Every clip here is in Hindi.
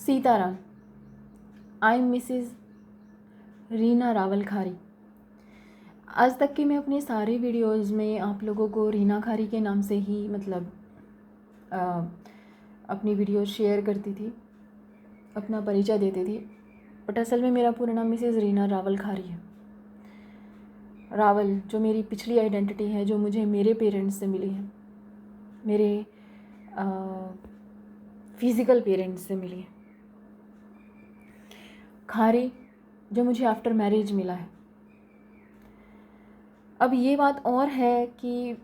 Sitaram. I am Mrs Reena Rawal Khari. आज तक के मैं अपने सारे वीडियोस में आप लोगों को रीना खारी के नाम से ही अपनी वीडियो शेयर करती थी, अपना परिचय देती थी। बट असल में मेरा पूरा नाम मिसेस रीना रावल खारी है। रावल जो मेरी पिछली आइडेंटिटी है, जो मुझे मेरे पेरेंट्स से मिली है, मेरे फिज़िकल पेरेंट्स से मिली है। खारी जो मुझे आफ्टर मैरिज मिला है। अब ये बात और है कि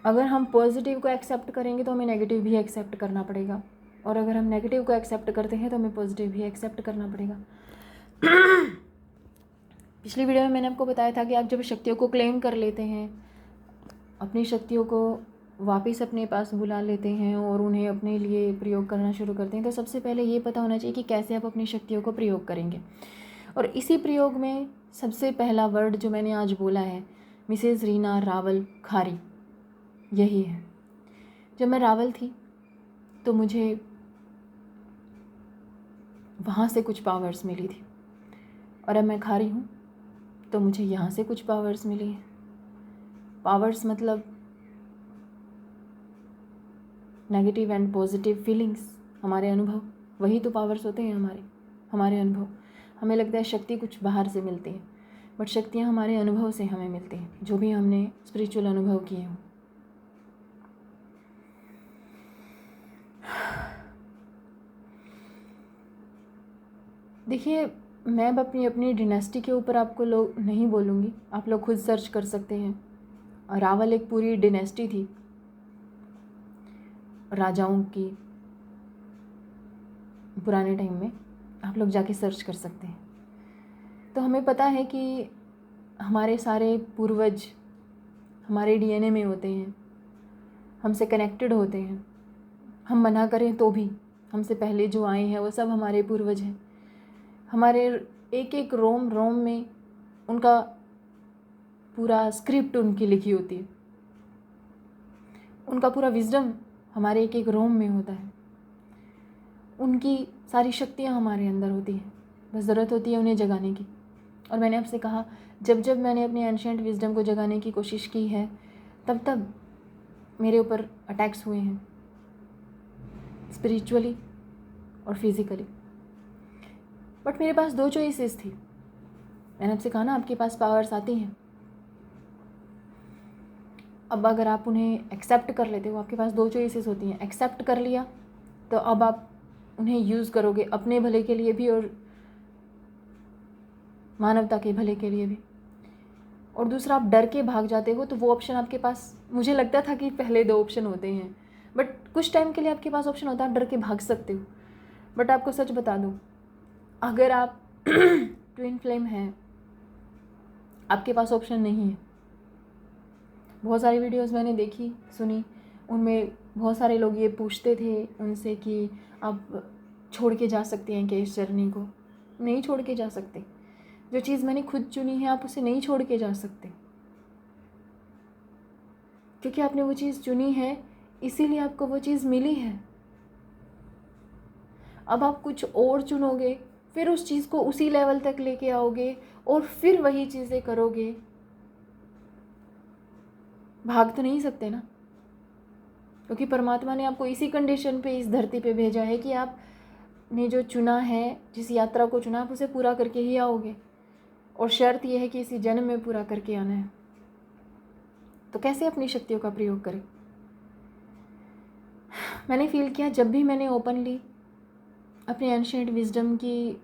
अगर हम पॉजिटिव को एक्सेप्ट करेंगे तो हमें नेगेटिव भी एक्सेप्ट करना पड़ेगा, और अगर हम नेगेटिव को एक्सेप्ट करते हैं तो हमें पॉजिटिव भी एक्सेप्ट करना पड़ेगा। पिछली वीडियो में मैंने आपको बताया था कि आप जब शक्तियों को क्लेम कर लेते हैं, अपनी शक्तियों को वापस अपने पास बुला लेते हैं और उन्हें अपने लिए प्रयोग करना शुरू करते हैं, तो सबसे पहले ये पता होना चाहिए कि कैसे आप अपनी शक्तियों को प्रयोग करेंगे। और इसी प्रयोग में सबसे पहला वर्ड जो मैंने आज बोला है, मिसेस रीना रावल खारी, यही है। जब मैं रावल थी तो मुझे वहाँ से कुछ पावर्स मिली थी, और अब मैं खारी हूँ तो मुझे यहाँ से कुछ पावर्स मिली हैं। पावर्स मतलब नेगेटिव एंड पॉजिटिव फीलिंग्स, हमारे अनुभव, वही तो पावर्स होते हैं हमारे अनुभव। हमें लगता है शक्ति कुछ बाहर से मिलती है, बट शक्तियाँ हमारे अनुभव से हमें मिलती हैं, जो भी हमने स्पिरिचुअल अनुभव किए हों। देखिए, मैं अब अपनी डिनेस्टी के ऊपर आपको लोग नहीं बोलूँगी, आप लोग खुद सर्च कर सकते हैं। रावल एक पूरी डिनेस्टी थी राजाओं की, पुराने टाइम में, आप लोग जाके सर्च कर सकते हैं। तो हमें पता है कि हमारे सारे पूर्वज हमारे डीएनए में होते हैं, हमसे कनेक्टेड होते हैं। हम मना करें तो भी हमसे पहले जो आए हैं वो सब हमारे पूर्वज हैं। हमारे एक एक रोम रोम में उनका पूरा स्क्रिप्ट उनकी लिखी होती है, उनका पूरा विजडम हमारे एक एक रोम में होता है, उनकी सारी शक्तियाँ हमारे अंदर होती हैं, बस ज़रूरत होती है उन्हें जगाने की। और मैंने आपसे कहा, जब जब मैंने अपनी एंशिएंट विजडम को जगाने की कोशिश की है, तब तब मेरे ऊपर अटैक्स हुए हैं, स्पिरिचुअली और फिज़िकली। बट मेरे पास दो चॉइसेस थी। मैंने आपसे कहा ना, आपके पास पावर्स आती हैं। अब अगर आप उन्हें एक्सेप्ट कर लेते हो, आपके पास दो चॉइसेस होती हैं। एक्सेप्ट कर लिया तो अब आप उन्हें यूज़ करोगे अपने भले के लिए भी और मानवता के भले के लिए भी। और दूसरा, आप डर के भाग जाते हो, तो वो ऑप्शन आपके पास, मुझे लगता था कि पहले दो ऑप्शन होते हैं, बट कुछ टाइम के लिए आपके पास ऑप्शन होता है, आप डर के भाग सकते हो। बट आपको सच बता दूँ, अगर आप ट्विन फ्लेम हैं, आपके पास ऑप्शन नहीं है। बहुत सारी वीडियोस मैंने देखी सुनी, उनमें बहुत सारे लोग ये पूछते थे उनसे कि आप छोड़ के जा सकते हैं क्या इस जर्नी को? नहीं छोड़ के जा सकते। जो चीज़ मैंने खुद चुनी है, आप उसे नहीं छोड़ के जा सकते, क्योंकि आपने वो चीज़ चुनी है, इसीलिए आपको वो चीज़ मिली है। अब आप कुछ और चुनोगे, फिर उस चीज़ को उसी लेवल तक लेके आओगे और फिर वही चीज़ें करोगे, भाग तो नहीं सकते ना, क्योंकि परमात्मा ने आपको इसी कंडीशन पे इस धरती पे भेजा है कि आपने जो चुना है, जिस यात्रा को चुना, आप उसे पूरा करके ही आओगे। और शर्त यह है कि इसी जन्म में पूरा करके आना है। तो कैसे अपनी शक्तियों का प्रयोग करें? मैंने फील किया, जब भी मैंने ओपनली अपने एंशिएंट विजडम की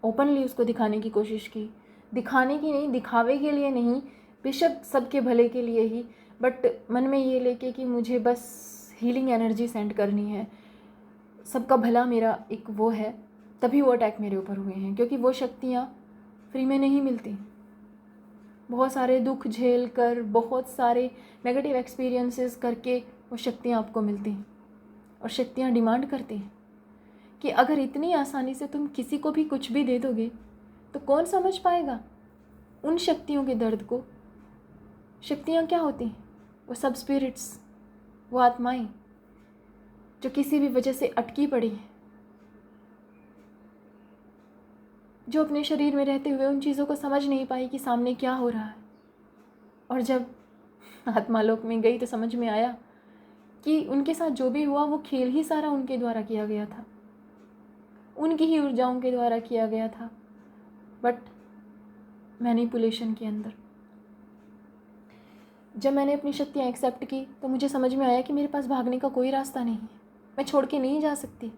ओपनली उसको दिखाने की कोशिश की, दिखाने की नहीं, दिखावे के लिए नहीं, बेशक सबके भले के लिए ही, बट मन में ये लेके कि मुझे बस हीलिंग एनर्जी सेंड करनी है, सबका भला मेरा एक वो है, तभी वो अटैक मेरे ऊपर हुए हैं। क्योंकि वो शक्तियाँ फ्री में नहीं मिलती। बहुत सारे दुख झेल कर, बहुत सारे नेगेटिव एक्सपीरियंसेस करके वो शक्तियाँ आपको मिलती हैं। और शक्तियाँ डिमांड करती हैं कि अगर इतनी आसानी से तुम किसी को भी कुछ भी दे दोगे तो कौन समझ पाएगा उन शक्तियों के दर्द को। शक्तियाँ क्या होती हैं? वो सब स्पिरिट्स, वो आत्माएं जो किसी भी वजह से अटकी पड़ी हैं, जो अपने शरीर में रहते हुए उन चीज़ों को समझ नहीं पाई कि सामने क्या हो रहा है। और जब आत्मालोक में गई तो समझ में आया कि उनके साथ जो भी हुआ वो खेल ही सारा उनके द्वारा किया गया था, उनकी ही ऊर्जाओं के द्वारा किया गया था, बट मैनिपुलेशन के अंदर। जब मैंने अपनी शक्तियाँ एक्सेप्ट की तो मुझे समझ में आया कि मेरे पास भागने का कोई रास्ता नहीं है, मैं छोड़ के नहीं जा सकती।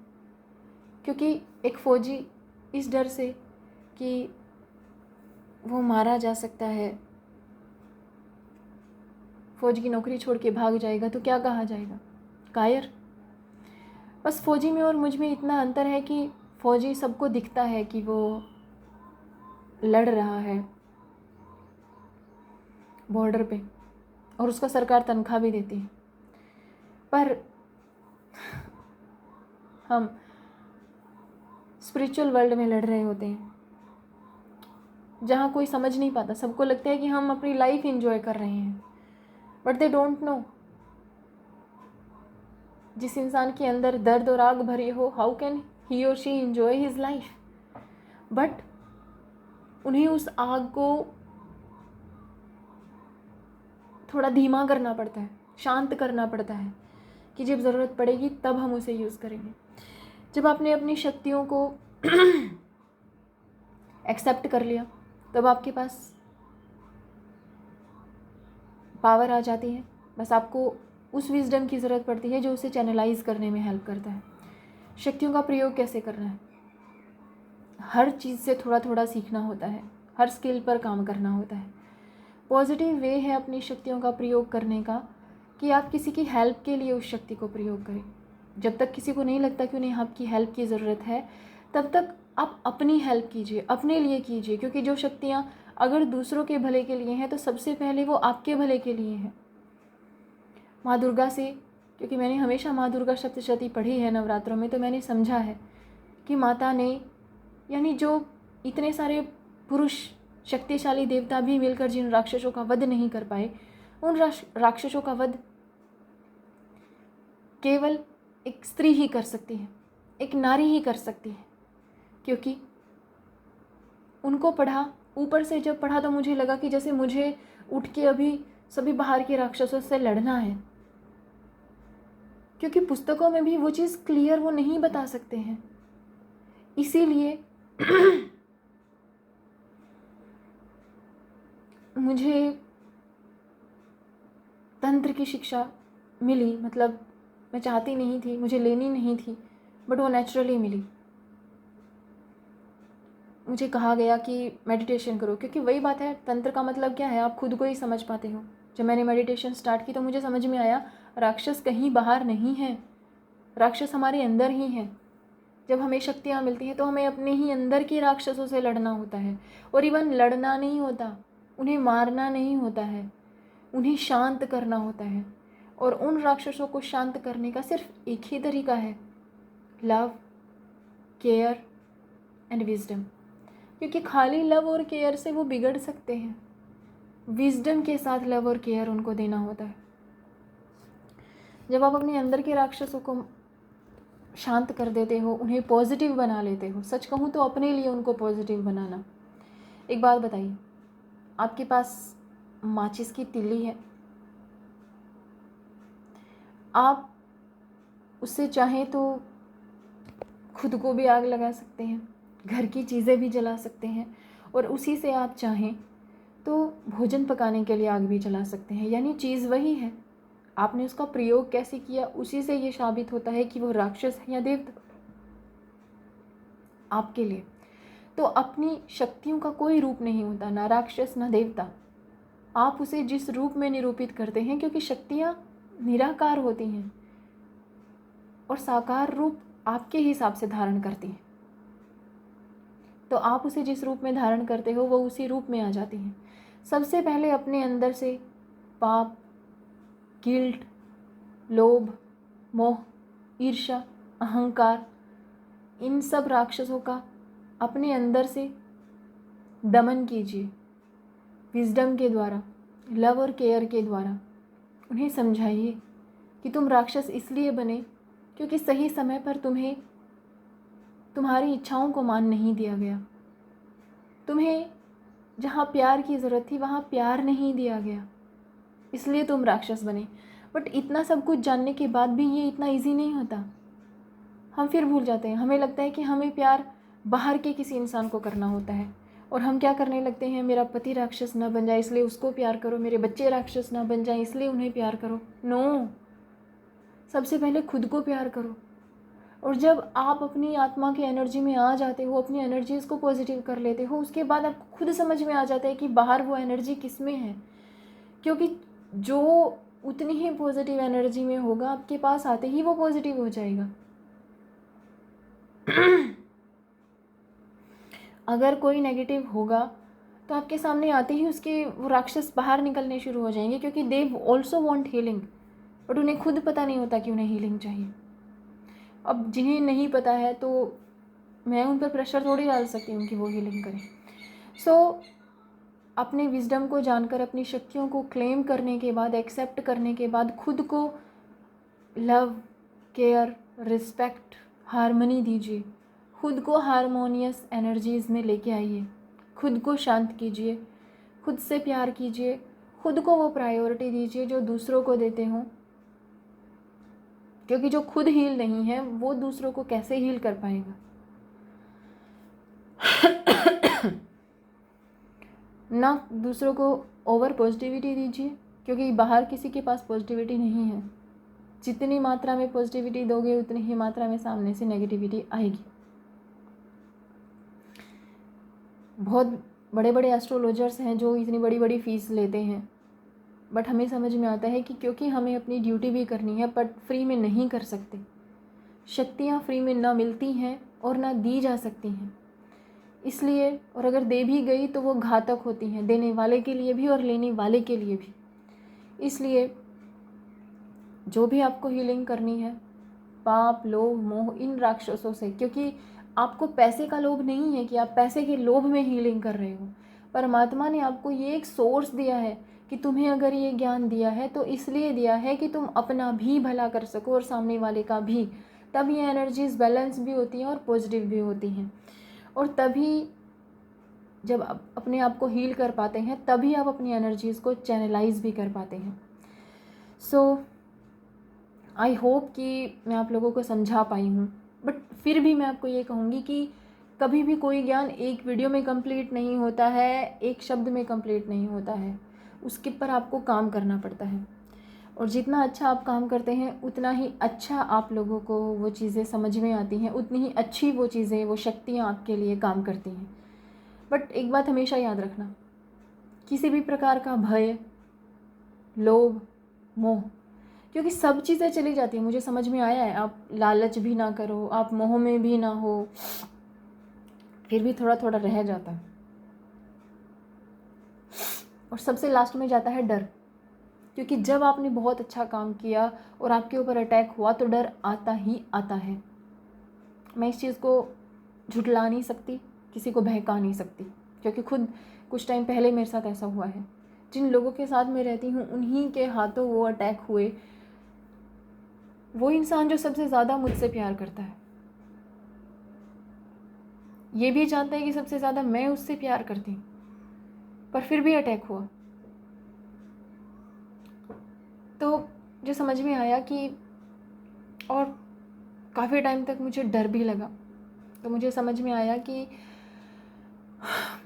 क्योंकि एक फ़ौजी इस डर से कि वो मारा जा सकता है, फ़ौज की नौकरी छोड़ के भाग जाएगा तो क्या कहा जाएगा, कायर। बस फ़ौजी में और मुझ में इतना अंतर है कि फ़ौजी सबको दिखता है कि वो लड़ रहा है बॉर्डर पे और उसका सरकार तनख्वाह भी देती है, पर हम स्पिरिचुअल वर्ल्ड में लड़ रहे होते हैं जहाँ कोई समझ नहीं पाता। सबको लगता है कि हम अपनी लाइफ एंजॉय कर रहे हैं, बट दे डोंट नो जिस इंसान के अंदर दर्द और आग भरी हो, हाउ कैन ही और she enjoy his life. But उन्हें उस आग को थोड़ा धीमा करना पड़ता है, शांत करना पड़ता है कि जब ज़रूरत पड़ेगी तब हम उसे यूज़ करेंगे। जब आपने अपनी शक्तियों को एक्सेप्ट कर लिया तब आपके पास पावर आ जाती है। बस आपको उस विजडम की ज़रूरत पड़ती है जो उसे चैनलाइज करने में हेल्प करता है। शक्तियों का प्रयोग कैसे करना है, हर चीज़ से थोड़ा थोड़ा सीखना होता है, हर स्किल पर काम करना होता है। पॉजिटिव वे है अपनी शक्तियों का प्रयोग करने का कि आप किसी की हेल्प के लिए उस शक्ति को प्रयोग करें। जब तक किसी को नहीं लगता कि उन्हें आपकी हेल्प की ज़रूरत है तब तक आप अपनी हेल्प कीजिए, अपने लिए कीजिए। क्योंकि जो शक्तियाँ अगर दूसरों के भले के लिए हैं तो सबसे पहले वो आपके भले के लिए हैं। माँ दुर्गा से, क्योंकि मैंने हमेशा माँ दुर्गा सप्तशती पढ़ी है नवरात्रों में, तो मैंने समझा है कि माता ने, यानी जो इतने सारे पुरुष शक्तिशाली देवता भी मिलकर जिन राक्षसों का वध नहीं कर पाए, उन राक्षसों का वध केवल एक स्त्री ही कर सकती है, एक नारी ही कर सकती है। क्योंकि उनको पढ़ा, ऊपर से जब पढ़ा तो मुझे लगा कि जैसे मुझे उठ के अभी सभी बाहर के राक्षसों से लड़ना है, क्योंकि पुस्तकों में भी वो चीज़ क्लियर वो नहीं बता सकते हैं। इसीलिए मुझे तंत्र की शिक्षा मिली, मतलब मैं चाहती नहीं थी, मुझे लेनी नहीं थी, बट वो नेचुरली मिली। मुझे कहा गया कि मेडिटेशन करो, क्योंकि वही बात है, तंत्र का मतलब क्या है आप खुद को ही समझ पाते हो। जब मैंने मेडिटेशन स्टार्ट की तो मुझे समझ में आया राक्षस कहीं बाहर नहीं है, राक्षस हमारे अंदर ही है। जब हमें शक्तियाँ मिलती हैं तो हमें अपने ही अंदर के राक्षसों से लड़ना होता है। और इवन लड़ना नहीं होता, उन्हें मारना नहीं होता है, उन्हें शांत करना होता है। और उन राक्षसों को शांत करने का सिर्फ एक ही तरीका है, लव, केयर एंड विजडम। क्योंकि खाली लव और केयर से वो बिगड़ सकते हैं, विजडम के साथ लव और केयर उनको देना होता है। जब आप अपने अंदर के राक्षसों को शांत कर देते हो, उन्हें पॉजिटिव बना लेते हो, सच कहूँ तो अपने लिए उनको पॉजिटिव बनाना। एक बात बताइए, आपके पास माचिस की तिल्ली है, आप उससे चाहें तो खुद को भी आग लगा सकते हैं, घर की चीज़ें भी जला सकते हैं, और उसी से आप चाहें तो भोजन पकाने के लिए आग भी जला सकते हैं। यानी चीज़ वही है, आपने उसका प्रयोग कैसे किया उसी से ये साबित होता है कि वो राक्षस है या देवता आपके लिए। तो अपनी शक्तियों का कोई रूप नहीं होता, ना राक्षस ना देवता। आप उसे जिस रूप में निरूपित करते हैं, क्योंकि शक्तियाँ निराकार होती हैं और साकार रूप आपके हिसाब से धारण करती हैं, तो आप उसे जिस रूप में धारण करते हो वो उसी रूप में आ जाती हैं। सबसे पहले अपने अंदर से पाप, गिल्ट, लोभ, मोह, ईर्ष्या, अहंकार, इन सब राक्षसों का अपने अंदर से दमन कीजिए विजडम के द्वारा, लव और केयर के द्वारा। उन्हें समझाइए कि तुम राक्षस इसलिए बने क्योंकि सही समय पर तुम्हें तुम्हारी इच्छाओं को मान नहीं दिया गया। तुम्हें जहाँ प्यार की ज़रूरत थी वहाँ प्यार नहीं दिया गया, इसलिए तुम राक्षस बने। बट इतना सब कुछ जानने के बाद भी ये इतना इजी नहीं होता। हम फिर भूल जाते हैं। हमें लगता है कि हमें प्यार बाहर के किसी इंसान को करना होता है, और हम क्या करने लगते हैं, मेरा पति राक्षस ना बन जाए इसलिए उसको प्यार करो, मेरे बच्चे राक्षस ना बन जाए इसलिए उन्हें प्यार करो। नो, सबसे पहले खुद को प्यार करो। और जब आप अपनी आत्मा की एनर्जी में आ जाते हो, अपनी एनर्जीज़ को पॉजिटिव कर लेते हो, उसके बाद आपको खुद समझ में आ जाता है कि बाहर वो एनर्जी किस में है। क्योंकि जो उतनी ही पॉजिटिव एनर्जी में होगा, आपके पास आते ही वो पॉजिटिव हो जाएगा। अगर कोई नेगेटिव होगा तो आपके सामने आते ही उसके वो राक्षस बाहर निकलने शुरू हो जाएंगे, क्योंकि they also want healing, but उन्हें खुद पता नहीं होता कि उन्हें हीलिंग चाहिए। अब जिन्हें नहीं पता है तो मैं उन पर प्रेशर थोड़ी डाल सकती हूँ कि वो हीलिंग करें। सो अपने विजडम को जानकर, अपनी शक्तियों को क्लेम करने के बाद, एक्सेप्ट करने के बाद, खुद को लव, केयर, रिस्पेक्ट, हारमनी दीजिए। खुद को हारमोनियस एनर्जीज़ में लेके आइए। खुद को शांत कीजिए, खुद से प्यार कीजिए, खुद को वो प्रायोरिटी दीजिए जो दूसरों को देते हों। क्योंकि जो खुद हील नहीं है वो दूसरों को कैसे हील कर पाएगा। ना दूसरों को ओवर पॉजिटिविटी दीजिए, क्योंकि बाहर किसी के पास पॉजिटिविटी नहीं है। जितनी मात्रा में पॉजिटिविटी दोगे उतनी ही मात्रा में सामने से नेगेटिविटी आएगी। बहुत बड़े बड़े एस्ट्रोलॉजर्स हैं जो इतनी बड़ी बड़ी फीस लेते हैं, बट हमें समझ में आता है कि क्योंकि हमें अपनी ड्यूटी भी करनी है, बट फ्री में नहीं कर सकते। शक्तियाँ फ्री में ना मिलती हैं और ना दी जा सकती हैं, इसलिए, और अगर दे भी गई तो वो घातक होती हैं, देने वाले के लिए भी और लेने वाले के लिए भी। इसलिए जो भी आपको हीलिंग करनी है, पाप, लोभ, मोह, इन राक्षसों से, क्योंकि आपको पैसे का लोभ नहीं है कि आप पैसे के लोभ में हीलिंग कर रहे हो। परमात्मा ने आपको ये एक सोर्स दिया है कि तुम्हें अगर ये ज्ञान दिया है तो इसलिए दिया है कि तुम अपना भी भला कर सको और सामने वाले का भी। तब ये एनर्जीज बैलेंस भी होती हैं और पॉजिटिव भी होती हैं, और तभी जब आप अपने आप को हील कर पाते हैं तभी आप अपनी एनर्जीज़ को चैनलाइज भी कर पाते हैं। सो आई होप कि मैं आप लोगों को समझा पाई हूँ, बट फिर भी मैं आपको ये कहूँगी कि कभी भी कोई ज्ञान एक वीडियो में कंप्लीट नहीं होता है, एक शब्द में कंप्लीट नहीं होता है। उसके पर आपको काम करना पड़ता है, और जितना अच्छा आप काम करते हैं उतना ही अच्छा आप लोगों को वो चीज़ें समझ में आती हैं, उतनी ही अच्छी वो चीज़ें, वो शक्तियाँ आपके लिए काम करती हैं। बट एक बात हमेशा याद रखना, किसी भी प्रकार का भय, लोभ, मोह, क्योंकि सब चीज़ें चली जाती हैं। मुझे समझ में आया है, आप लालच भी ना करो, आप मोह में भी ना हो, फिर भी थोड़ा थोड़ा रह जाता है। और सबसे लास्ट में जाता है डर, क्योंकि जब आपने बहुत अच्छा काम किया और आपके ऊपर अटैक हुआ तो डर आता ही आता है। मैं इस चीज़ को झुठला नहीं सकती, किसी को बहका नहीं सकती, क्योंकि खुद कुछ टाइम पहले मेरे साथ ऐसा हुआ है। जिन लोगों के साथ मैं रहती हूँ उन्हीं के हाथों वो अटैक हुए। वो इंसान जो सबसे ज़्यादा मुझसे प्यार करता है, ये भी जानता है कि सबसे ज़्यादा मैं उससे प्यार करती हूँ, पर फिर भी अटैक हुआ। तो जो समझ में आया कि, और काफ़ी टाइम तक मुझे डर भी लगा, तो मुझे समझ में आया कि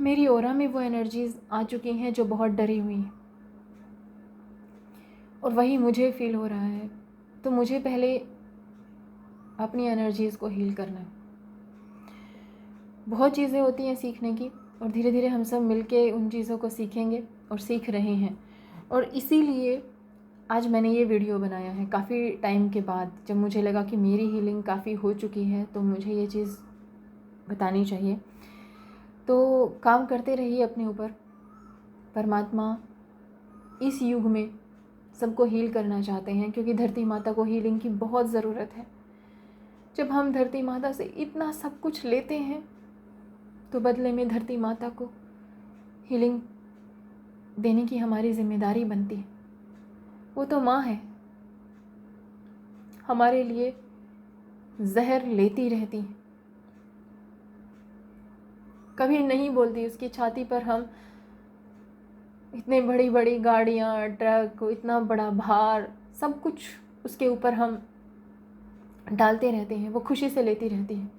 मेरी ऑरा में वो एनर्जीज़ आ चुकी हैं जो बहुत डरी हुई हैं, और वही मुझे फील हो रहा है। तो मुझे पहले अपनी एनर्जीज़ को हील करना है। बहुत चीज़ें होती हैं सीखने की, और धीरे धीरे हम सब मिलके उन चीज़ों को सीखेंगे और सीख रहे हैं। और इसीलिए आज मैंने ये वीडियो बनाया है काफ़ी टाइम के बाद, जब मुझे लगा कि मेरी हीलिंग काफ़ी हो चुकी है तो मुझे ये चीज़ बतानी चाहिए। तो काम करते रहिए अपने ऊपर। परमात्मा इस युग में सबको हील करना चाहते हैं, क्योंकि धरती माता को हीलिंग की बहुत ज़रूरत है। जब हम धरती माता से इतना सब कुछ लेते हैं तो बदले में धरती माता को हीलिंग देने की हमारी जिम्मेदारी बनती है। वो तो माँ है, हमारे लिए जहर लेती रहती हैं। कभी नहीं बोलती। उसकी छाती पर हम इतने बड़ी बड़ी गाड़ियाँ, ट्रक, इतना बड़ा भार, सब कुछ उसके ऊपर हम डालते रहते हैं। वो खुशी से लेती रहती है,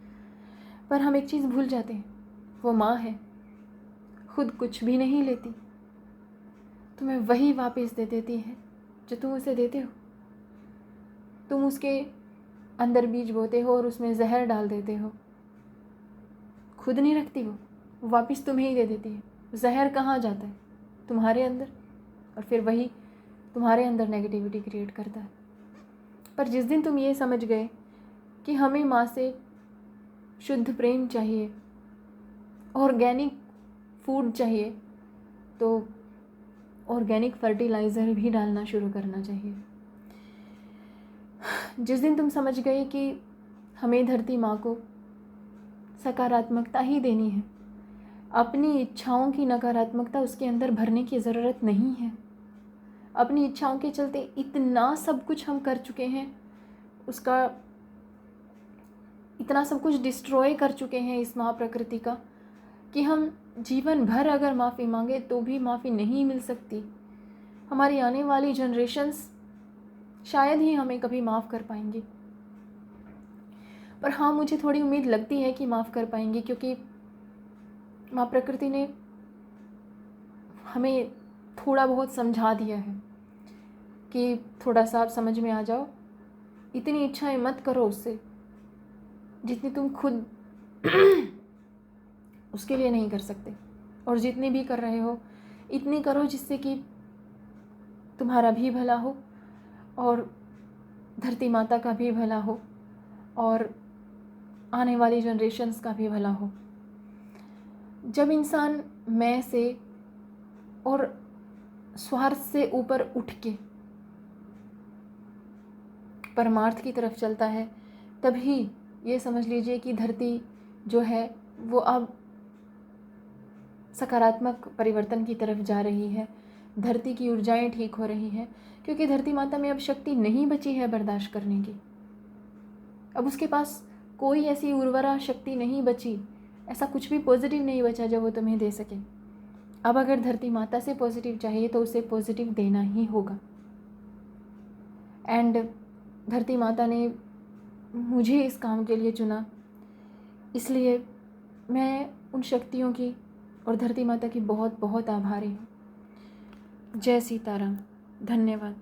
पर हम एक चीज़ भूल जाते हैं, वो माँ है, खुद कुछ भी नहीं लेती। तुम्हें वही वापस दे देती है जो तुम उसे देते हो। तुम उसके अंदर बीज बोते हो और उसमें जहर डाल देते हो। खुद नहीं रखती वो वापस तुम्हें ही दे देती है। जहर कहाँ जाता है? तुम्हारे अंदर, और फिर वही तुम्हारे अंदर नेगेटिविटी क्रिएट करता है। पर जिस दिन तुम ये समझ गए कि हमें माँ से शुद्ध प्रेम चाहिए, ऑर्गेनिक फूड चाहिए, तो ऑर्गेनिक फर्टिलाइज़र भी डालना शुरू करना चाहिए। जिस दिन तुम समझ गए कि हमें धरती माँ को सकारात्मकता ही देनी है, अपनी इच्छाओं की नकारात्मकता उसके अंदर भरने की ज़रूरत नहीं है। अपनी इच्छाओं के चलते इतना सब कुछ हम कर चुके हैं, उसका इतना सब कुछ डिस्ट्रॉय कर चुके हैं इस महाप्रकृति का, कि हम जीवन भर अगर माफ़ी मांगे तो भी माफ़ी नहीं मिल सकती। हमारी आने वाली जनरेशन्स शायद ही हमें कभी माफ़ कर पाएंगी। पर हाँ, मुझे थोड़ी उम्मीद लगती है कि माफ़ कर पाएंगी, क्योंकि माँ प्रकृति ने हमें थोड़ा बहुत समझा दिया है कि थोड़ा सा आप समझ में आ जाओ, इतनी इच्छाएं मत करो उससे जितनी तुम खुद उसके लिए नहीं कर सकते, और जितनी भी कर रहे हो इतनी करो जिससे कि तुम्हारा भी भला हो और धरती माता का भी भला हो और आने वाली जनरेशन्स का भी भला हो। जब इंसान मैं से और स्वार्थ से ऊपर उठ के परमार्थ की तरफ चलता है, तभी ये समझ लीजिए कि धरती जो है वो अब सकारात्मक परिवर्तन की तरफ जा रही है। धरती की ऊर्जाएं ठीक हो रही हैं, क्योंकि धरती माता में अब शक्ति नहीं बची है बर्दाश्त करने की। अब उसके पास कोई ऐसी उर्वरा शक्ति नहीं बची, ऐसा कुछ भी पॉजिटिव नहीं बचा जो वो तुम्हें दे सके। अब अगर धरती माता से पॉजिटिव चाहिए तो उसे पॉजिटिव देना ही होगा। एंड धरती माता ने मुझे इस काम के लिए चुना, इसलिए मैं उन शक्तियों की और धरती माता की बहुत बहुत आभारी हूँ। जय सीताराम। धन्यवाद।